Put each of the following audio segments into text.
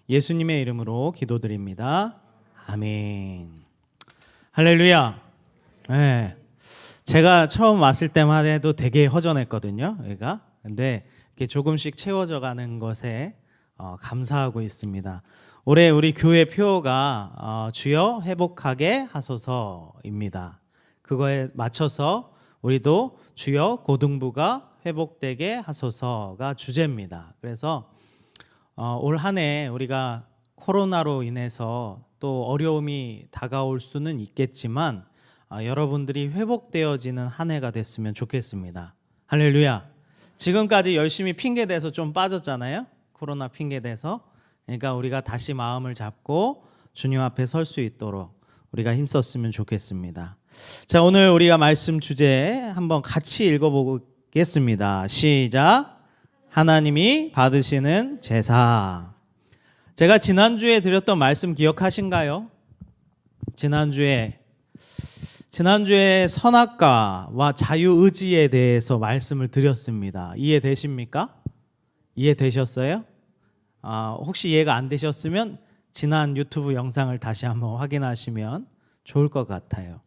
예수님의 이름으로 기도드립니다. 아멘. 할렐루야. 네. 제가 처음 왔을 때만 해도 되게 허전했거든요, 여기가. 근데 이렇게 조금씩 채워져 가는 것에 감사하고 있습니다. 올해 우리 교회 표어가 주여 회복하게 하소서입니다. 그거에 맞춰서 우리도 주여 고등부가 회복되게 하소서가 주제입니다. 그래서 올 한 해 우리가 코로나로 인해서 또 어려움이 다가올 수는 있겠지만 여러분들이 회복되어지는 한 해가 됐으면 좋겠습니다. 할렐루야. 지금까지 열심히 핑계대서 좀 빠졌잖아요. 코로나 핑계대서. 그러니까 우리가 다시 마음을 잡고 주님 앞에 설 수 있도록 우리가 힘썼으면 좋겠습니다. 자, 오늘 우리가 말씀 주제 한번 같이 읽어보겠습니다. 시작. 하나님이 받으시는 제사. 제가 지난주에 드렸던 말씀 기억하신가요? 지난주에 선악과와 자유의지에 대해서 말씀을 드렸습니다. 이해되십니까? 이해되셨어요? 혹시 이해가 안 되셨으면 지난 유튜브 영상을 다시 한번 확인하시면 좋을 것 같아요.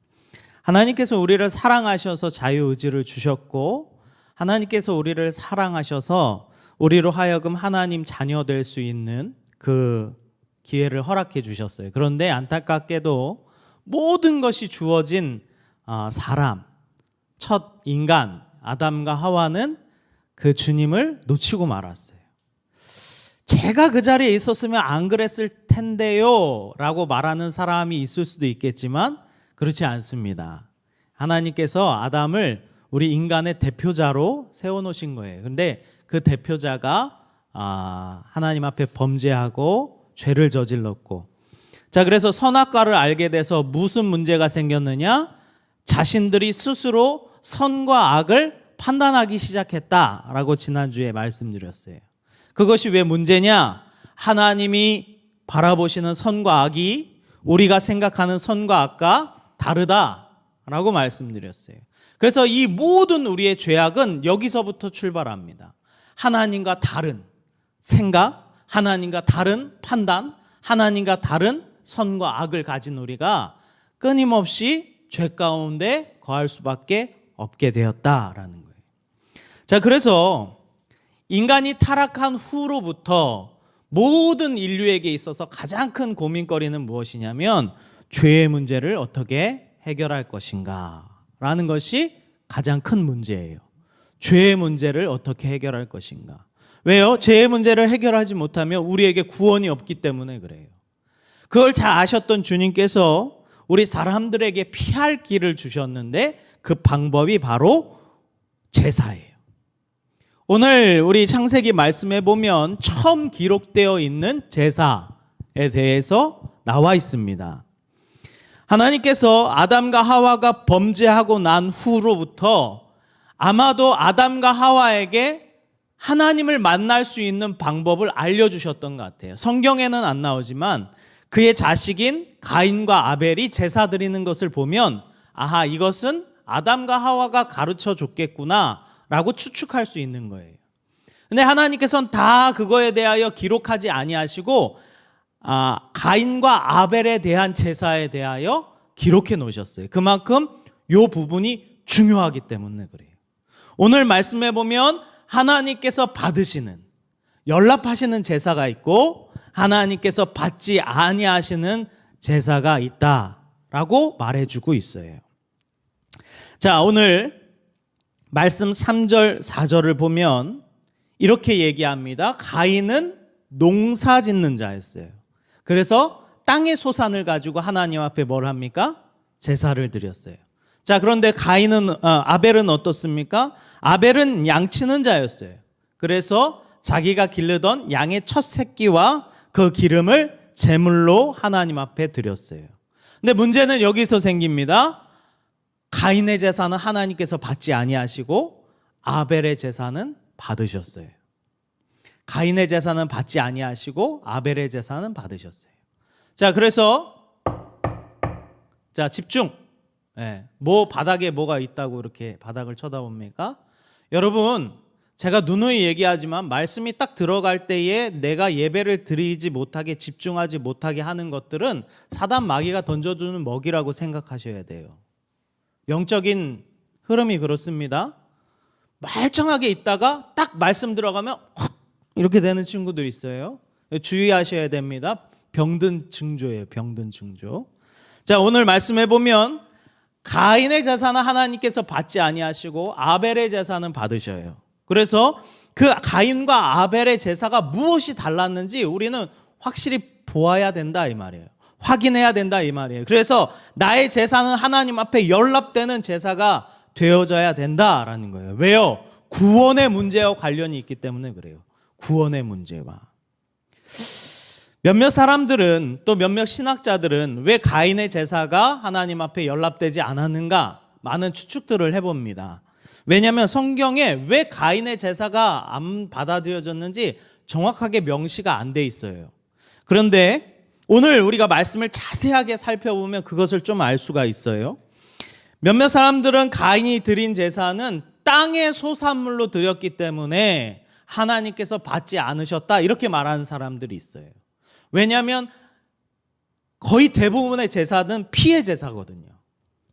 하나님께서 우리를 사랑하셔서 자유의지를 주셨고, 하나님께서 우리를 사랑하셔서 우리로 하여금 하나님 자녀 될 수 있는 그 기회를 허락해 주셨어요. 그런데 안타깝게도 모든 것이 주어진 사람, 첫 인간 아담과 하와는 그 주님을 놓치고 말았어요. 제가 그 자리에 있었으면 안 그랬을 텐데요 라고 말하는 사람이 있을 수도 있겠지만 그렇지 않습니다. 하나님께서 아담을 우리 인간의 대표자로 세워놓으신 거예요. 그런데 그 대표자가 하나님 앞에 범죄하고 죄를 저질렀고, 자, 그래서 선악과를 알게 돼서 무슨 문제가 생겼느냐? 자신들이 스스로 선과 악을 판단하기 시작했다라고 지난주에 말씀드렸어요. 그것이 왜 문제냐? 하나님이 바라보시는 선과 악이 우리가 생각하는 선과 악과 다르다라고 말씀드렸어요. 그래서 이 모든 우리의 죄악은 여기서부터 출발합니다. 하나님과 다른 생각, 하나님과 다른 판단, 하나님과 다른 선과 악을 가진 우리가 끊임없이 죄 가운데 거할 수밖에 없게 되었다라는 거예요. 자, 그래서 인간이 타락한 후로부터 모든 인류에게 있어서 가장 큰 고민거리는 무엇이냐면 죄의 문제를 어떻게 해결할 것인가 라는 것이 가장 큰 문제예요. 죄의 문제를 어떻게 해결할 것인가. 왜요? 죄의 문제를 해결하지 못하면 우리에게 구원이 없기 때문에 그래요. 그걸 잘 아셨던 주님께서 우리 사람들에게 피할 길을 주셨는데 그 방법이 바로 제사예요. 오늘 우리 창세기 말씀에 보면 처음 기록되어 있는 제사에 대해서 나와 있습니다. 하나님께서 아담과 하와가 범죄하고 난 후로부터 아마도 아담과 하와에게 하나님을 만날 수 있는 방법을 알려주셨던 것 같아요. 성경에는 안 나오지만 그의 자식인 가인과 아벨이 제사 드리는 것을 보면 아하, 이것은 아담과 하와가 가르쳐 줬겠구나 라고 추측할 수 있는 거예요. 근데 하나님께서는 다 그거에 대하여 기록하지 아니하시고 가인과 아벨에 대한 제사에 대하여 기록해 놓으셨어요. 그만큼 이 부분이 중요하기 때문에 그래요. 오늘 말씀해 보면 하나님께서 받으시는, 연락하시는 제사가 있고 하나님께서 받지 아니하시는 제사가 있다라고 말해주고 있어요. 자, 오늘 말씀 3절 4절을 보면 이렇게 얘기합니다. 가인은 농사 짓는 자였어요. 그래서 땅의 소산을 가지고 하나님 앞에 뭘 합니까? 제사를 드렸어요. 자, 그런데 아벨은 어떻습니까? 아벨은 양치는 자였어요. 그래서 자기가 기르던 양의 첫 새끼와 그 기름을 제물로 하나님 앞에 드렸어요. 근데 문제는 여기서 생깁니다. 가인의 제사는 하나님께서 받지 아니하시고 아벨의 제사는 받으셨어요. 가인의 제사는 받지 아니하시고 아벨의 제사는 받으셨어요. 자, 그래서 자, 집중. 바닥에 뭐가 있다고 이렇게 바닥을 쳐다봅니까? 여러분, 제가 누누이 얘기하지만 말씀이 딱 들어갈 때에 내가 예배를 드리지 못하게, 집중하지 못하게 하는 것들은 사단 마귀가 던져주는 먹이라고 생각하셔야 돼요. 영적인 흐름이 그렇습니다. 멀쩡하게 있다가 딱 말씀 들어가면 이렇게 되는 친구들 있어요. 주의하셔야 됩니다. 병든 징조예요. 병든 징조. 자, 오늘 말씀해 보면 가인의 제사는 하나님께서 받지 아니하시고 아벨의 제사는 받으셔요. 그래서 그 가인과 아벨의 제사가 무엇이 달랐는지 우리는 확실히 보아야 된다 이 말이에요. 확인해야 된다 이 말이에요. 그래서 나의 제사는 하나님 앞에 연락되는 제사가 되어져야 된다라는 거예요. 왜요? 구원의 문제와 관련이 있기 때문에 그래요. 구원의 문제와. 몇몇 사람들은, 또 몇몇 신학자들은 왜 가인의 제사가 하나님 앞에 연락되지 않았는가 많은 추측들을 해봅니다. 왜냐하면 성경에 왜 가인의 제사가 안 받아들여졌는지 정확하게 명시가 안 돼 있어요. 그런데 오늘 우리가 말씀을 자세하게 살펴보면 그것을 좀 알 수가 있어요. 몇몇 사람들은 가인이 드린 제사는 땅의 소산물로 드렸기 때문에 하나님께서 받지 않으셨다 이렇게 말하는 사람들이 있어요. 왜냐하면 거의 대부분의 제사는 피의 제사거든요.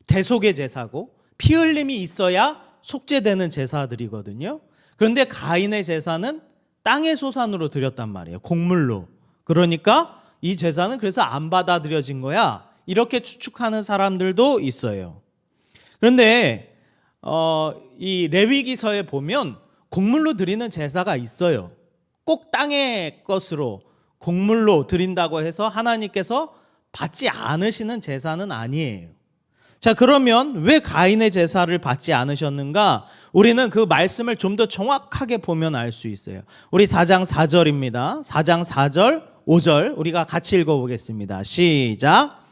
대속의 제사고 피 흘림이 있어야 속죄되는 제사들이거든요. 그런데 가인의 제사는 땅의 소산으로 드렸단 말이에요. 곡물로. 그러니까 이 제사는 그래서 안 받아들여진 거야. 이렇게 추측하는 사람들도 있어요. 그런데 이 레위기서에 보면 곡물로 드리는 제사가 있어요. 꼭 땅의 것으로 곡물로 드린다고 해서 하나님께서 받지 않으시는 제사는 아니에요. 자, 그러면 왜 가인의 제사를 받지 않으셨는가? 우리는 그 말씀을 좀 더 정확하게 보면 알 수 있어요. 우리 4장 4절입니다. 4장 4절, 5절 우리가 같이 읽어보겠습니다. 시작.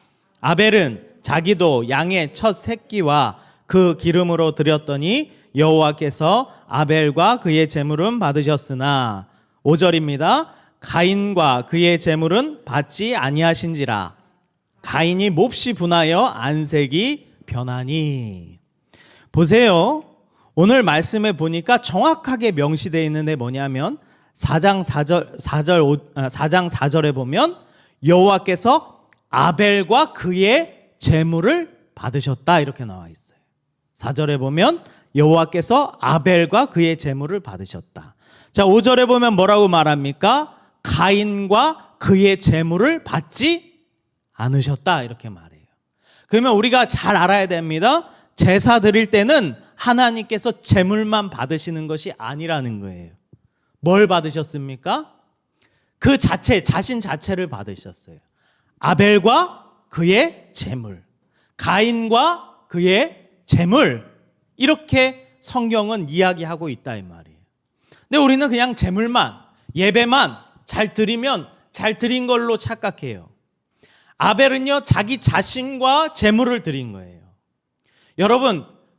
아벨은 자기도 양의 첫 새끼와 그 기름으로 드렸더니 여호와께서 아벨과 그의 제물은 받으셨으나 5절입니다. 가인과 그의 제물은 받지 아니하신지라. 가인이 몹시 분하여 안색이 변하니. 보세요. 오늘 말씀에 보니까 정확하게 명시되어 있는데 뭐냐면 4장 4절에 보면 여호와께서 아벨과 그의 제물을 받으셨다 이렇게 나와 있어요. 4절에 보면 여호와께서 아벨과 그의 제물을 받으셨다. 자, 5절에 보면 뭐라고 말합니까? 가인과 그의 제물을 받지 않으셨다 이렇게 말해요. 그러면 우리가 잘 알아야 됩니다. 제사 드릴 때는 하나님께서 제물만 받으시는 것이 아니라는 거예요. 뭘 받으셨습니까? 그 자체, 자신 자체를 받으셨어요. 아벨과 그의 제물, 가인과 그의 제물, 이렇게 성경은 이야기하고 있다 이 말이에요. 근데 우리는 그냥 제물만, 예배만 잘 드리면 잘 드린 걸로 착각해요. 아벨은요, 자기 자신과 제물을 드린 거예요.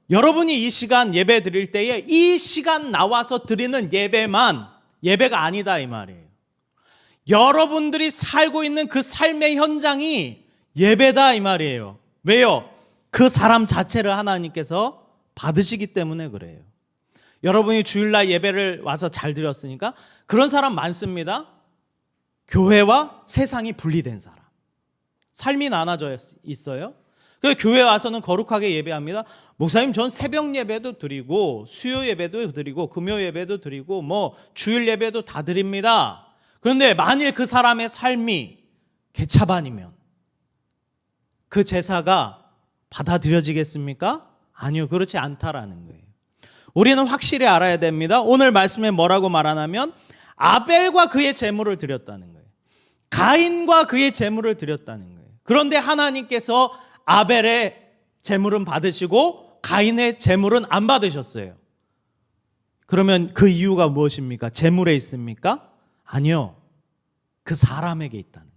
여러분이 이 시간 예배 드릴 때에 이 시간 나와서 드리는 예배만 예배가 아니다 이 말이에요. 여러분들이 살고 있는 그 삶의 현장이 예배다 이 말이에요. 왜요? 그 사람 자체를 하나님께서 받으시기 때문에 그래요. 여러분이 주일날 예배를 와서 잘 드렸으니까 그런 사람 많습니다. 교회와 세상이 분리된 사람. 삶이 나눠져 있어요. 그래서 교회 와서는 거룩하게 예배합니다. 목사님, 전 새벽 예배도 드리고 수요 예배도 드리고 금요 예배도 드리고 뭐 주일 예배도 다 드립니다. 그런데 만일 그 사람의 삶이 개차반이면 그 제사가 받아들여지겠습니까? 아니요, 그렇지 않다라는 거예요. 우리는 확실히 알아야 됩니다. 오늘 말씀에 뭐라고 말하냐면 아벨과 그의 제물을 드렸다는 거예요. 가인과 그의 제물을 드렸다는 거예요. 그런데 하나님께서 아벨의 제물은 받으시고 가인의 제물은 안 받으셨어요. 그러면 그 이유가 무엇입니까? 제물에 있습니까? 아니요. 그 사람에게 있다는 거예요.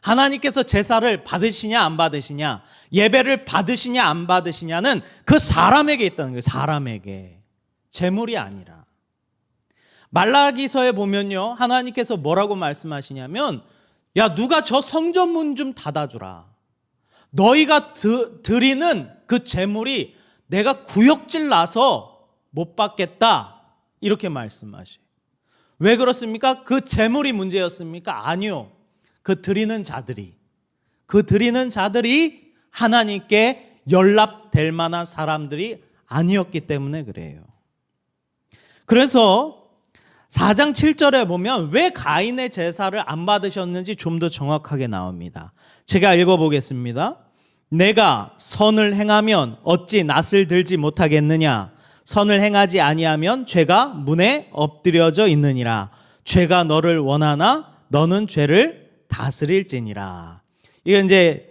하나님께서 제사를 받으시냐 안 받으시냐, 예배를 받으시냐 안 받으시냐는 그 사람에게 있다는 거예요. 사람에게. 제물이 아니라. 말라기서에 보면요, 하나님께서 뭐라고 말씀하시냐면, 야, 누가 저 성전문 좀 닫아주라. 너희가 드리는 그 제물이 내가 구역질 나서 못 받겠다. 이렇게 말씀하셔요. 왜 그렇습니까? 그 재물이 문제였습니까? 아니요. 그 드리는 자들이 하나님께 연락될 만한 사람들이 아니었기 때문에 그래요. 그래서 4장 7절에 보면 왜 가인의 제사를 안 받으셨는지 좀 더 정확하게 나옵니다. 제가 읽어보겠습니다. 내가 선을 행하면 어찌 낯을 들지 못하겠느냐? 선을 행하지 아니하면 죄가 문에 엎드려져 있느니라. 죄가 너를 원하나 너는 죄를 다스릴지니라. 이게 이제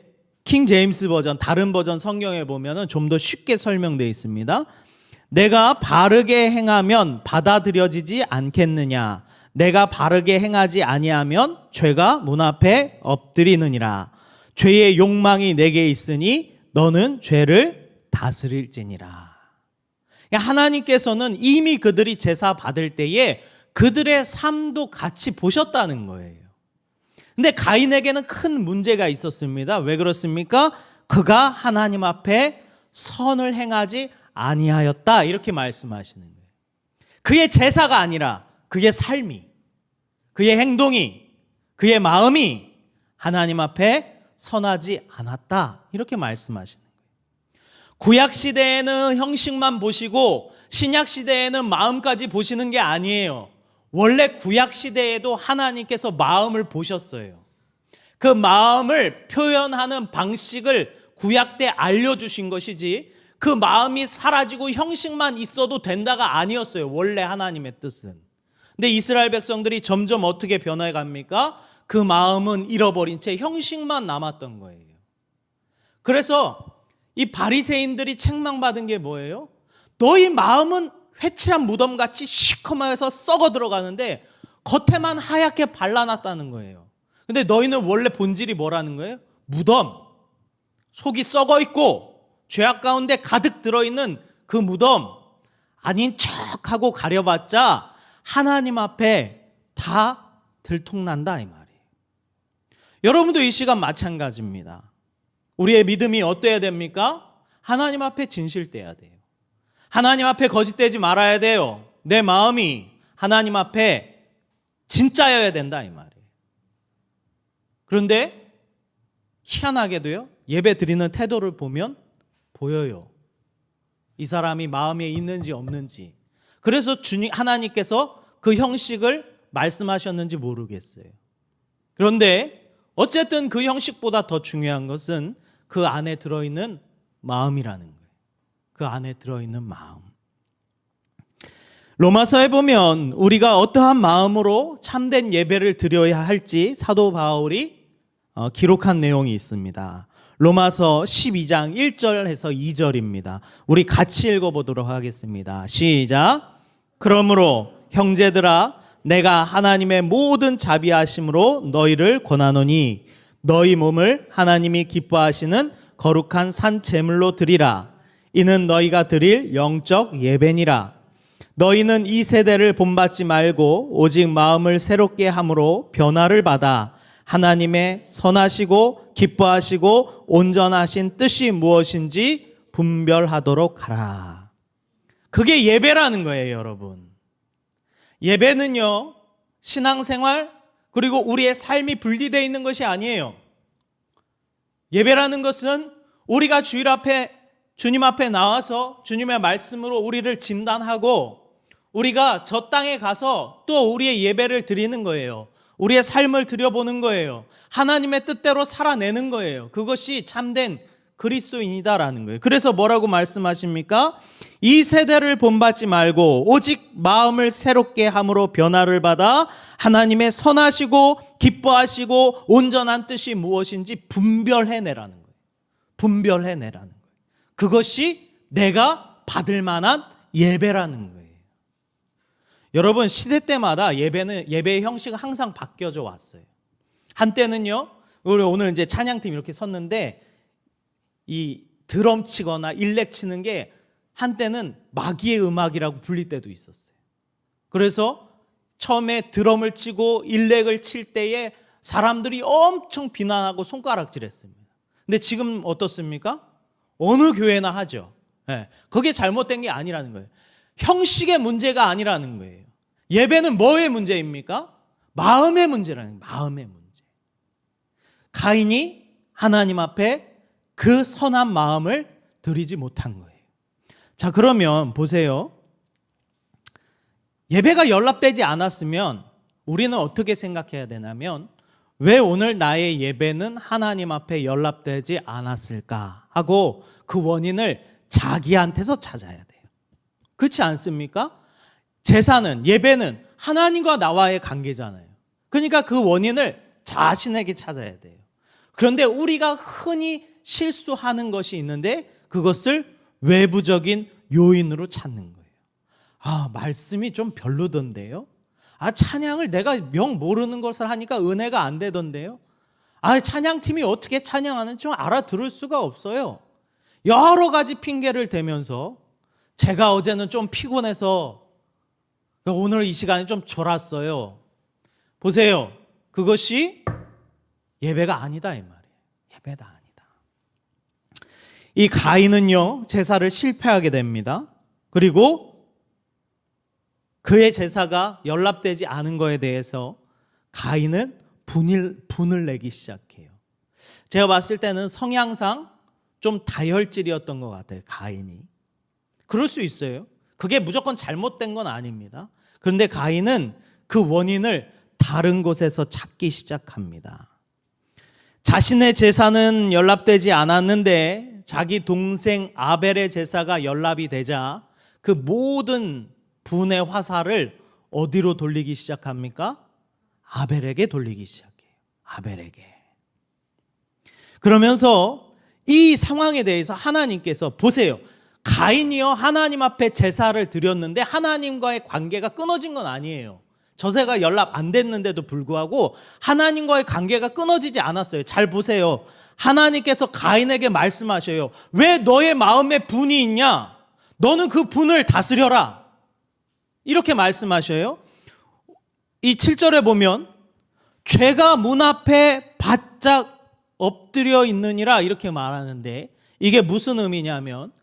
킹 제임스 버전, 다른 버전 성경에 보면은 좀 더 쉽게 설명되어 있습니다. 내가 바르게 행하면 받아들여지지 않겠느냐? 내가 바르게 행하지 아니하면 죄가 문 앞에 엎드리느니라. 죄의 욕망이 내게 있으니 너는 죄를 다스릴지니라. 하나님께서는 이미 그들이 제사 받을 때에 그들의 삶도 같이 보셨다는 거예요. 근데 가인에게는 큰 문제가 있었습니다. 왜 그렇습니까? 그가 하나님 앞에 선을 행하지 아니하였다, 이렇게 말씀하시는 거예요. 그의 제사가 아니라 그의 삶이, 그의 행동이, 그의 마음이 하나님 앞에 선하지 않았다, 이렇게 말씀하시는 거예요. 구약 시대에는 형식만 보시고 신약 시대에는 마음까지 보시는 게 아니에요. 원래 구약 시대에도 하나님께서 마음을 보셨어요. 그 마음을 표현하는 방식을 구약 때 알려주신 것이지 그 마음이 사라지고 형식만 있어도 된다가 아니었어요. 원래 하나님의 뜻은. 근데 이스라엘 백성들이 점점 어떻게 변해 갑니까? 그 마음은 잃어버린 채 형식만 남았던 거예요. 그래서 이 바리새인들이 책망받은 게 뭐예요? 너희 마음은 회칠한 무덤같이 시커매서 썩어 들어가는데 겉에만 하얗게 발라놨다는 거예요. 근데 너희는 원래 본질이 뭐라는 거예요? 무덤, 속이 썩어 있고 죄악 가운데 가득 들어있는 그 무덤, 아닌 척하고 가려봤자 하나님 앞에 다 들통난다, 이 말이에요. 여러분도 이 시간 마찬가지입니다. 우리의 믿음이 어때야 됩니까? 하나님 앞에 진실돼야 돼요. 하나님 앞에 거짓되지 말아야 돼요. 내 마음이 하나님 앞에 진짜여야 된다, 이 말이에요. 그런데 희한하게도요, 예배 드리는 태도를 보면 보여요. 이 사람이 마음에 있는지 없는지. 그래서 하나님께서 그 형식을 말씀하셨는지 모르겠어요. 그런데 어쨌든 그 형식보다 더 중요한 것은 그 안에 들어있는 마음이라는 거예요. 그 안에 들어있는 마음. 로마서에 보면 우리가 어떠한 마음으로 참된 예배를 드려야 할지 사도 바울이 기록한 내용이 있습니다. 로마서 12장 1절에서 2절입니다. 우리 같이 읽어보도록 하겠습니다. 시작. 그러므로 형제들아 내가 하나님의 모든 자비하심으로 너희를 권하노니 너희 몸을 하나님이 기뻐하시는 거룩한 산 제물로 드리라. 이는 너희가 드릴 영적 예배니라. 너희는 이 세대를 본받지 말고 오직 마음을 새롭게 함으로 변화를 받아 하나님의 선하시고 기뻐하시고 온전하신 뜻이 무엇인지 분별하도록 하라. 그게 예배라는 거예요, 여러분. 예배는요, 신앙생활 그리고 우리의 삶이 분리되어 있는 것이 아니에요. 예배라는 것은 우리가 주님 앞에 나와서 주님의 말씀으로 우리를 진단하고 우리가 저 땅에 가서 또 우리의 예배를 드리는 거예요. 우리의 삶을 들여보는 거예요. 하나님의 뜻대로 살아내는 거예요. 그것이 참된 그리스도인이다라는 거예요. 그래서 뭐라고 말씀하십니까? 이 세대를 본받지 말고 오직 마음을 새롭게 함으로 변화를 받아 하나님의 선하시고 기뻐하시고 온전한 뜻이 무엇인지 분별해내라는 거예요. 분별해내라는 거예요. 그것이 내가 받을 만한 예배라는 거예요. 여러분, 시대 때마다 예배의 형식은 항상 바뀌어져 왔어요. 한때는요, 우리 오늘 이제 찬양팀 이렇게 섰는데 이 드럼 치거나 일렉 치는 게 한때는 마귀의 음악이라고 불릴 때도 있었어요. 그래서 처음에 드럼을 치고 일렉을 칠 때에 사람들이 엄청 비난하고 손가락질했습니다. 근데 지금 어떻습니까? 어느 교회나 하죠. 네, 그게 잘못된 게 아니라는 거예요. 형식의 문제가 아니라는 거예요. 예배는 뭐의 문제입니까? 마음의 문제라는 거예요. 마음의 문제. 가인이 하나님 앞에 그 선한 마음을 드리지 못한 거예요. 자, 그러면 보세요. 예배가 연락되지 않았으면 우리는 어떻게 생각해야 되냐면, 왜 오늘 나의 예배는 하나님 앞에 연락되지 않았을까 하고 그 원인을 자기한테서 찾아야 돼요. 그렇지 않습니까? 제사는, 예배는 하나님과 나와의 관계잖아요. 그러니까 그 원인을 자신에게 찾아야 돼요. 그런데 우리가 흔히 실수하는 것이 있는데 그것을 외부적인 요인으로 찾는 거예요. 아, 말씀이 좀 별로던데요? 아, 찬양을 내가 영 모르는 것을 하니까 은혜가 안 되던데요? 아, 찬양팀이 어떻게 찬양하는지 좀 알아들을 수가 없어요. 여러 가지 핑계를 대면서 제가 어제는 좀 피곤해서 오늘 이 시간에 좀 졸았어요. 보세요. 그것이 예배가 아니다 이 말이에요. 예배가 아니다. 이 가인은요, 제사를 실패하게 됩니다. 그리고 그의 제사가 연락되지 않은 것에 대해서 가인은 분을 내기 시작해요. 제가 봤을 때는 성향상 좀 다혈질이었던 것 같아요. 가인이. 그럴 수 있어요. 그게 무조건 잘못된 건 아닙니다. 그런데 가인은 그 원인을 다른 곳에서 찾기 시작합니다. 자신의 제사는 연락되지 않았는데 자기 동생 아벨의 제사가 연락이 되자 그 모든 분의 화살을 어디로 돌리기 시작합니까? 아벨에게 돌리기 시작해요. 아벨에게. 그러면서 이 상황에 대해서 하나님께서, 보세요. 가인이요, 하나님 앞에 제사를 드렸는데 하나님과의 관계가 끊어진 건 아니에요. 저새가 연락 안 됐는데도 불구하고 하나님과의 관계가 끊어지지 않았어요. 잘 보세요. 하나님께서 가인에게 말씀하셔요. 왜 너의 마음에 분이 있냐? 너는 그 분을 다스려라. 이렇게 말씀하셔요. 이 7절에 보면 죄가 문 앞에 바짝 엎드려 있느니라 이렇게 말하는데, 이게 무슨 의미냐면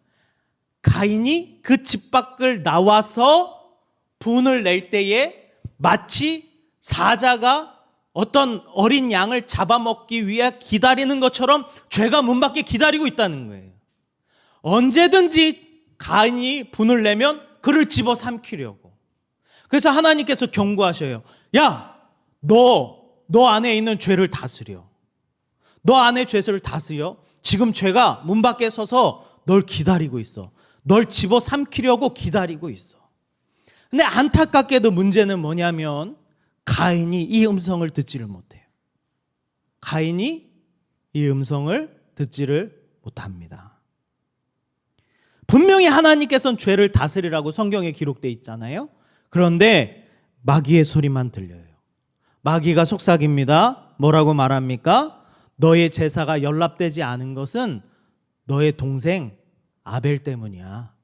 가인이 그 집 밖을 나와서 분을 낼 때에 마치 사자가 어떤 어린 양을 잡아먹기 위해 기다리는 것처럼 죄가 문 밖에 기다리고 있다는 거예요. 언제든지 가인이 분을 내면 그를 집어삼키려고. 그래서 하나님께서 경고하셔요. 야, 너 안에 있는 죄를 다스려. 너 안에 죄를 다스려. 지금 죄가 문 밖에 서서 널 기다리고 있어. 널 집어삼키려고 기다리고 있어. 근데 안타깝게도 문제는 뭐냐면 가인이 이 음성을 듣지를 못해요. 가인이 이 음성을 듣지를 못합니다. 분명히 하나님께서는 죄를 다스리라고 성경에 기록되어 있잖아요. 그런데 마귀의 소리만 들려요. 마귀가 속삭입니다. 뭐라고 말합니까? 너의 제사가 연락되지 않은 것은 너의 동생 아벨 때문이야.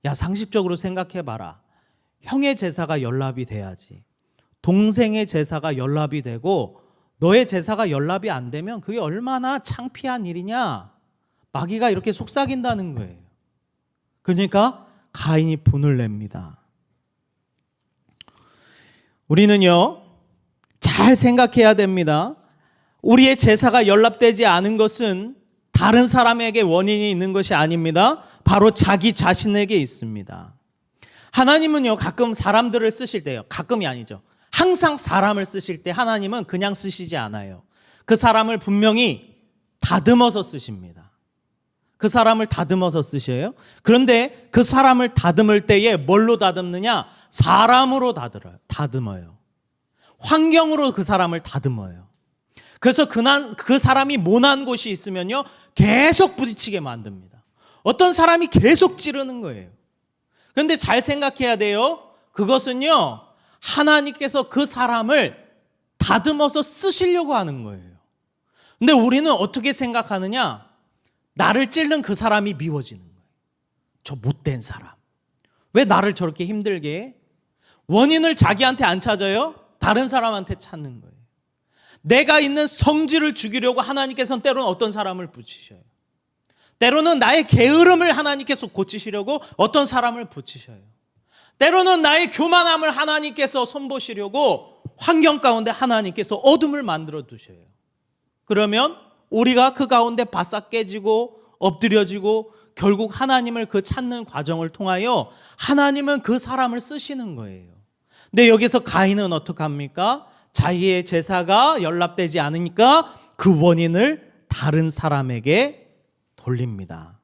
야, 상식적으로 생각해봐라. 형의 제사가 연락이 돼야지. 동생의 제사가 연락이 되고 너의 제사가 연락이 안 되면 그게 얼마나 창피한 일이냐. 마귀가 이렇게 속삭인다는 거예요. 그러니까 가인이 분을 냅니다. 우리는요, 잘 생각해야 됩니다. 우리의 제사가 연락되지 않은 것은 다른 사람에게 원인이 있는 것이 아닙니다. 바로 자기 자신에게 있습니다. 하나님은요, 가끔 사람들을 쓰실 때요, 가끔이 아니죠, 항상 사람을 쓰실 때 하나님은 그냥 쓰시지 않아요. 그 사람을 분명히 다듬어서 쓰십니다. 그 사람을 다듬어서 쓰셔요. 그런데 그 사람을 다듬을 때에 뭘로 다듬느냐? 사람으로 다듬어요. 환경으로 그 사람을 다듬어요. 그래서 그 사람이 모난 곳이 있으면요, 계속 부딪히게 만듭니다. 어떤 사람이 계속 찌르는 거예요. 그런데 잘 생각해야 돼요. 그것은요, 하나님께서 그 사람을 다듬어서 쓰시려고 하는 거예요. 근데 우리는 어떻게 생각하느냐? 나를 찌른 그 사람이 미워지는 거예요. 저 못된 사람. 왜 나를 저렇게 힘들게 해? 원인을 자기한테 안 찾아요? 다른 사람한테 찾는 거예요. 내가 있는 성질을 죽이려고 하나님께서는 때로는 어떤 사람을 붙이셔요. 때로는 나의 게으름을 하나님께서 고치시려고 어떤 사람을 붙이셔요. 때로는 나의 교만함을 하나님께서 손보시려고 환경 가운데 하나님께서 어둠을 만들어 두셔요. 그러면 우리가 그 가운데 바싹 깨지고 엎드려지고 결국 하나님을 그 찾는 과정을 통하여 하나님은 그 사람을 쓰시는 거예요. 근데 여기서 가인은 어떡합니까? 자기의 제사가 연락되지 않으니까 그 원인을 다른 사람에게 돌립니다.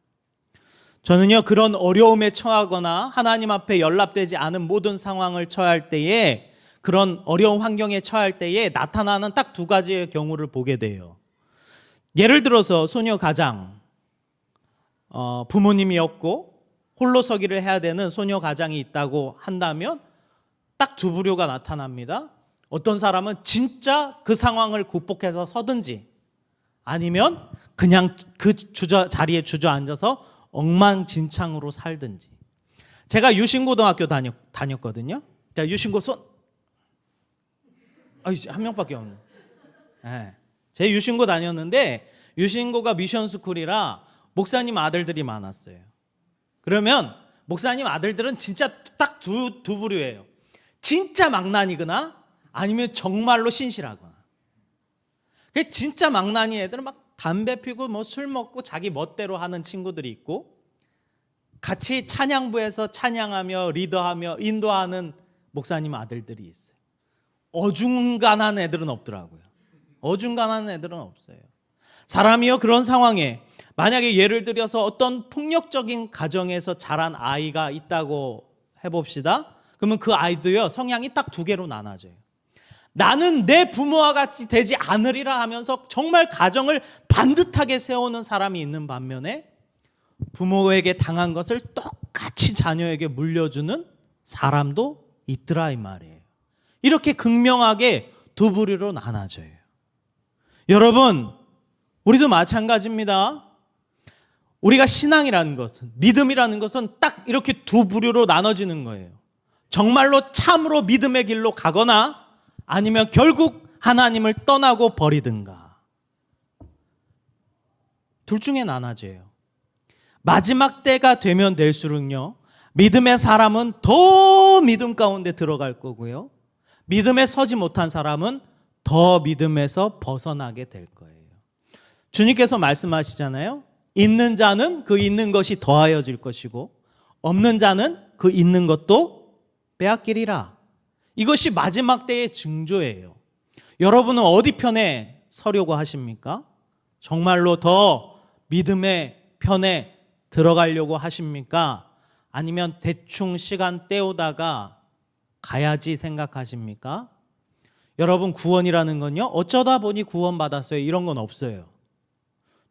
저는요, 그런 어려움에 처하거나 하나님 앞에 연락되지 않은 모든 상황을 처할 때에, 그런 어려운 환경에 처할 때에 나타나는 딱 두 가지의 경우를 보게 돼요. 예를 들어서 소녀 가장, 부모님이 없고 홀로 서기를 해야 되는 소녀 가장이 있다고 한다면 딱 두 부류가 나타납니다. 어떤 사람은 진짜 그 상황을 극복해서 서든지, 아니면 그냥 그 자리에 주저앉아서 엉망진창으로 살든지. 제가 유신고등학교 다녔거든요. 자, 유신고 한 명밖에 없네. 네. 제 유신고 다녔는데 유신고가 미션스쿨이라 목사님 아들들이 많았어요. 그러면 목사님 아들들은 진짜 딱 두 부류예요. 진짜 망나니거나 아니면 정말로 신실하거나. 진짜 망나니 애들은 막 담배 피고 뭐 술 먹고 자기 멋대로 하는 친구들이 있고, 같이 찬양부에서 찬양하며 리더하며 인도하는 목사님 아들들이 있어요. 어중간한 애들은 없더라고요. 어중간한 애들은 없어요. 사람이요, 그런 상황에 만약에 예를 들어서 어떤 폭력적인 가정에서 자란 아이가 있다고 해봅시다. 그러면 그 아이도요, 성향이 딱 두 개로 나눠져요. 나는 내 부모와 같이 되지 않으리라 하면서 정말 가정을 반듯하게 세우는 사람이 있는 반면에, 부모에게 당한 것을 똑같이 자녀에게 물려주는 사람도 있더라 이 말이에요. 이렇게 극명하게 두 부류로 나눠져요. 여러분, 우리도 마찬가지입니다. 우리가 신앙이라는 것은, 믿음이라는 것은 딱 이렇게 두 부류로 나눠지는 거예요. 정말로 참으로 믿음의 길로 가거나 아니면 결국 하나님을 떠나고 버리든가. 둘 중에 나눠져요. 마지막 때가 되면 될수록요, 믿음의 사람은 더 믿음 가운데 들어갈 거고요, 믿음에 서지 못한 사람은 더 믿음에서 벗어나게 될 거예요. 주님께서 말씀하시잖아요. 있는 자는 그 있는 것이 더하여질 것이고 없는 자는 그 있는 것도 빼앗기리라. 이것이 마지막 때의 징조예요. 여러분은 어디 편에 서려고 하십니까? 정말로 더 믿음의 편에 들어가려고 하십니까? 아니면 대충 시간 때우다가 가야지 생각하십니까? 여러분, 구원이라는 건요, 어쩌다 보니 구원받았어요, 이런 건 없어요.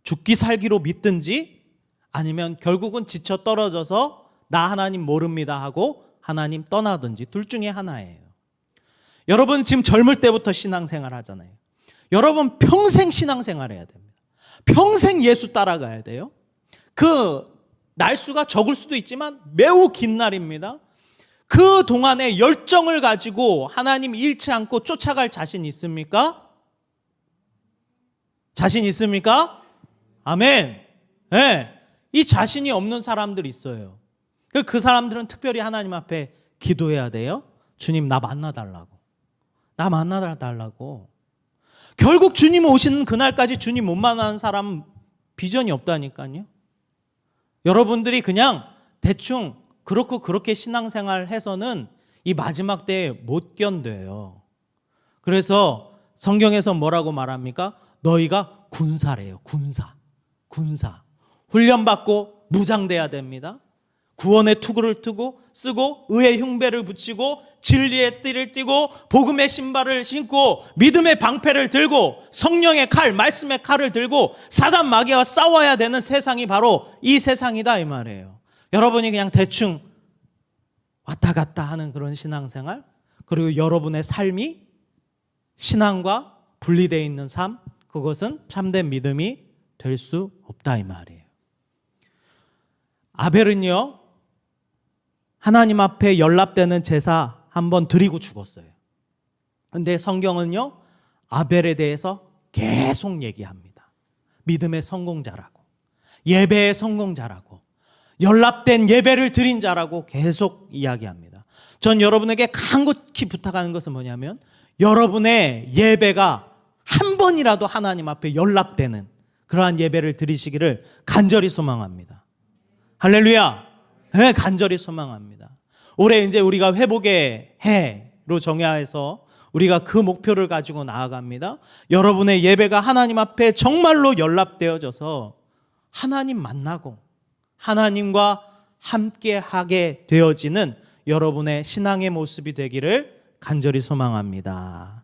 죽기 살기로 믿든지 아니면 결국은 지쳐 떨어져서 나 하나님 모릅니다 하고 하나님 떠나든지, 둘 중에 하나예요. 여러분, 지금 젊을 때부터 신앙생활 하잖아요. 여러분, 평생 신앙생활 해야 됩니다. 평생 예수 따라가야 돼요. 그 날수가 적을 수도 있지만 매우 긴 날입니다. 그 동안에 열정을 가지고 하나님 잃지 않고 쫓아갈 자신 있습니까? 자신 있습니까? 아멘. 네. 이 자신이 없는 사람들 있어요. 그 사람들은 특별히 하나님 앞에 기도해야 돼요. 주님, 나 만나달라고. 나 만나달라고. 결국 주님 오시는 그날까지 주님 못 만나는 사람은 비전이 없다니까요. 여러분들이 그냥 대충 그렇게 신앙생활 해서는 이 마지막 때에 못 견뎌요. 그래서 성경에서 뭐라고 말합니까? 너희가 군사래요. 군사. 훈련받고 무장돼야 됩니다. 구원의 투구를 쓰고 의의 흉배를 붙이고 진리의 띠를 띠고 복음의 신발을 신고 믿음의 방패를 들고 성령의 칼, 말씀의 칼을 들고 사단 마귀와 싸워야 되는 세상이 바로 이 세상이다 이 말이에요. 여러분이 그냥 대충 왔다 갔다 하는 그런 신앙생활, 그리고 여러분의 삶이 신앙과 분리되어 있는 삶, 그것은 참된 믿음이 될 수 없다 이 말이에요. 아벨은요, 하나님 앞에 연락되는 제사 한번 드리고 죽었어요. 근데 성경은요, 아벨에 대해서 계속 얘기합니다. 믿음의 성공자라고. 예배의 성공자라고, 연락된 예배를 드린 자라고 계속 이야기합니다. 전 여러분에게 간곡히 부탁하는 것은 뭐냐면 여러분의 예배가 한 번이라도 하나님 앞에 연락되는 그러한 예배를 드리시기를 간절히 소망합니다. 할렐루야. 네, 간절히 소망합니다. 올해 이제 우리가 회복의 해로 정해서 우리가 그 목표를 가지고 나아갑니다. 여러분의 예배가 하나님 앞에 정말로 연락되어져서 하나님 만나고 하나님과 함께 하게 되어지는 여러분의 신앙의 모습이 되기를 간절히 소망합니다.